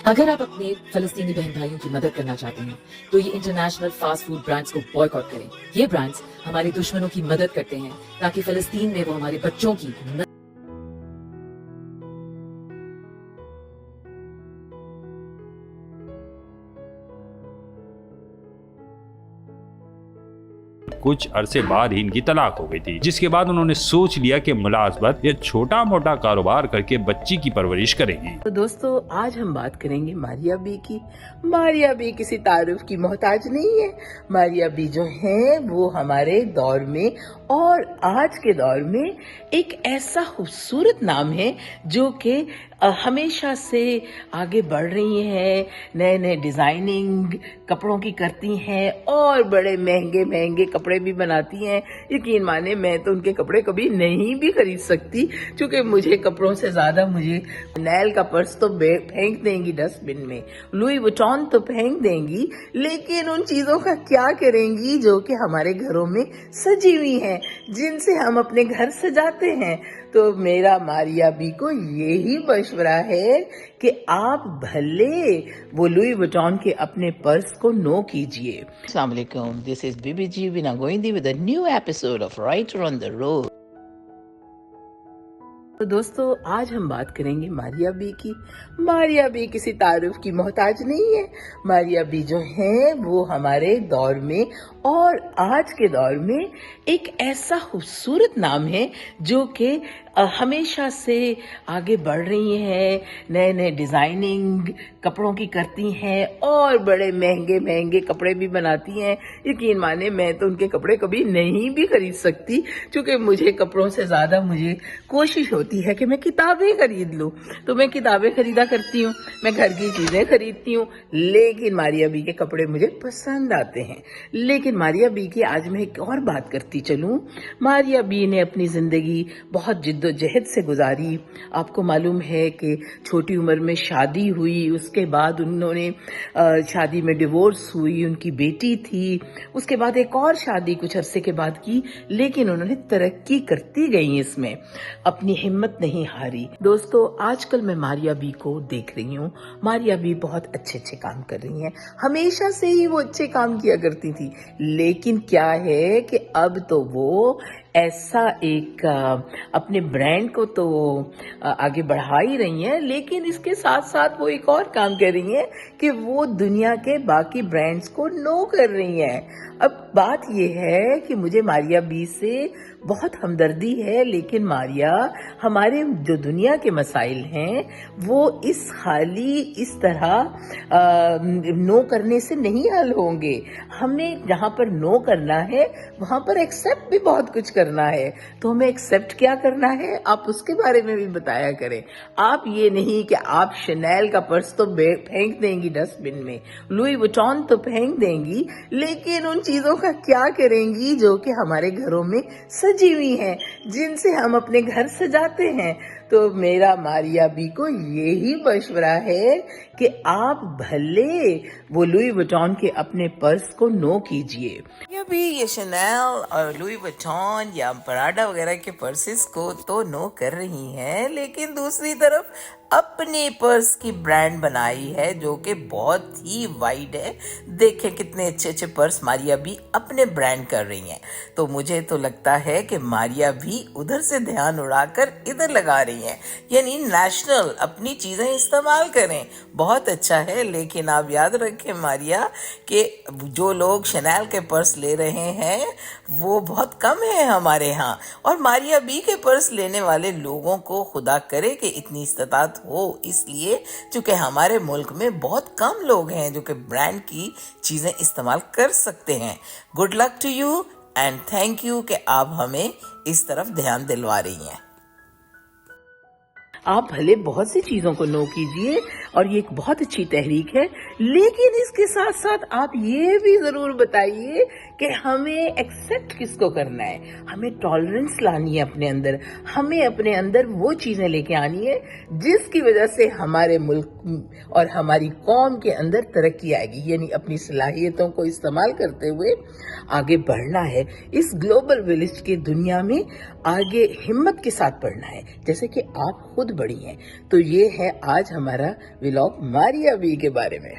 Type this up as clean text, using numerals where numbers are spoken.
अगर आप अपने फलस्तीनी बहन भाइयों की मदद करना चाहते हैं तो ये इंटरनेशनल फास्ट फूड ब्रांड्स को बॉयकॉट करें। ये ब्रांड्स हमारे दुश्मनों की मदद करते हैं ताकि फलस्तीन में वो हमारे बच्चों की कुछ अरसे बाद ही इनकी तलाक हो गई थी, जिसके बाद उन्होंने सोच लिया कि मुलाजमत या छोटा मोटा कारोबार करके बच्ची की परवरिश करेंगी। तो दोस्तों आज हम बात करेंगे मारिया बी की। मारिया बी किसी तारुफ की मोहताज नहीं है। मारिया बी जो है वो हमारे दौर में और आज के दौर में एक ऐसा खूबसूरत नाम है जो कि हमेशा से आगे बढ़ रही हैं, नए नए डिजाइनिंग कपड़ों की करती हैं और बड़े महंगे महंगे कपड़े भी बनाती हैं। यकीन माने मैं तो उनके कपड़े कभी नहीं भी खरीद सकती, क्योंकि मुझे कपड़ों से ज्यादा मुझे नैल का पर्स तो फेंक देंगी डस्टबिन में, लुई वुइटन तो फेंक देंगी, लेकिन उन चीजों का क्या करेंगी जो कि हमारे घरों में सजी हुई हैं, जिनसे हम अपने घर सजाते हैं। तो मेरा मारिया बी को यही मशवरा है कि आप भले वो लुई वुइटन के अपने पर्स को नो कीजिए। अस्सलाम वालेकुम, this is bibi ji Veena Goindi with a new episode of writer on the road. तो दोस्तों आज हम बात करेंगे मारिया बी की। मारिया बी किसी तारुफ की मोहताज नहीं है। मारिया बी जो है वो हमारे दौर में और आज के दौर में एक ऐसा खूबसूरत नाम है जो कि हमेशा से आगे बढ़ रही हैं, नए नए डिजाइनिंग कपड़ों की करती हैं और बड़े महंगे महंगे कपड़े भी बनाती हैं। यकीन माने मैं तो उनके कपड़े कभी नहीं भी खरीद सकती, क्योंकि मुझे कपड़ों से ज्यादा मुझे कोशिश होती है कि मैं किताबें खरीद लूं। तो मैं किताबें खरीदा करती हूँ, मैं घर की चीजें खरीदती हूँ, लेकिन मारिया बी के कपड़े मुझे पसंद आते हैं। लेकिन मारिया बी की आज मैं एक और बात करती चलूं। मारिया बी ने अपनी जिंदगी बहुत जिद्दोजहद से गुजारी। आपको मालूम है कि छोटी उम्र में शादी हुई, उसके बाद उन्होंने शादी में डिवोर्स हुई, उनकी बेटी थी, उसके बाद एक और शादी कुछ अरसे के बाद की, लेकिन उन्होंने तरक्की करती गई, इसमें अपनी हिम्मत नहीं हारी। दोस्तों आजकल मैं मारिया बी को देख रही हूँ। मारिया बी बहुत अच्छे अच्छे काम कर रही हैं, हमेशा से ही वो अच्छे काम किया करती थी, लेकिन क्या है कि अब तो वो ऐसा एक अपने ब्रांड को तो आगे बढ़ा ही रही हैं, लेकिन इसके साथ साथ वो एक और काम कर रही हैं कि वो दुनिया के बाकी ब्रांड्स को नो कर रही हैं। अब बात ये है कि मुझे मारिया बी से बहुत हमदर्दी है, लेकिन मारिया हमारे जो दुनिया के मसाइल हैं वो इस तरह नो करने से नहीं हल होंगे। हमें जहाँ पर नो करना है वहाँ पर एक्सेप्ट भी बहुत कुछ करना है। तो हमें एक्सेप्ट क्या करना है आप उसके बारे में भी बताया करें। आप ये नहीं कि आप शनेल का पर्स तो फेंक देंगी डस्टबिन में, लुई वुइटन तो फेंक देंगी, लेकिन उन चीजों का क्या करेंगी जो कि हमारे घरों में सजी हुई हैं, जिनसे हम अपने घर सजाते हैं। तो मेरा मारिया बी को यही मशवरा है कि आप भले वो लुई वुइटन के अपने पर्स को नो कीजिए। ये भी ये शनेल और लुई वुइटन या पराडा वगैरह के पर्सेस को तो नो कर रही हैं, लेकिन दूसरी तरफ अपने पर्स की ब्रांड बनाई है जो कि बहुत ही वाइड है। देखें कितने अच्छे अच्छे पर्स मारिया भी अपने ब्रांड कर रही हैं। तो मुझे तो लगता है कि मारिया भी उधर से ध्यान उड़ाकर इधर लगा रही हैं, यानी नेशनल अपनी चीजें इस्तेमाल करें, बहुत अच्छा है। लेकिन आप याद रखें मारिया कि जो लोग शनेल के पर्स ले रहे हैं वो बहुत कम है हमारे यहाँ, और मारिया बी के पर्स लेने वाले लोगों को खुदा करे कि इतनी इस्तात हो, इसलिए क्योंकि हमारे मुल्क में बहुत कम लोग हैं जो कि ब्रांड की चीजें इस्तेमाल कर सकते हैं। Good luck to you and thank you कि आप हमें इस तरफ ध्यान दिलवा रही हैं। आप भले बहुत सी चीजों को नो कीजिए और ये एक बहुत अच्छी तहरीक है, लेकिन इसके साथ साथ आप ये भी जरूर बताइए कि हमें एक्सेप्ट किसको करना है, हमें टॉलरेंस लानी है अपने अंदर, हमें अपने अंदर वो चीजें लेके आनी है जिसकी वजह से हमारे मुल्क और हमारी कौम के अंदर तरक्की आएगी, यानी अपनी सलाहियतों को इस्तेमाल करते हुए आगे बढ़ना है। इस ग्लोबल विलेज की दुनिया में आगे हिम्मत के साथ बढ़ना है, जैसे कि आप खुद बड़ी हैं। तो ये है आज हमारा व्लॉग मारिया बी के बारे में।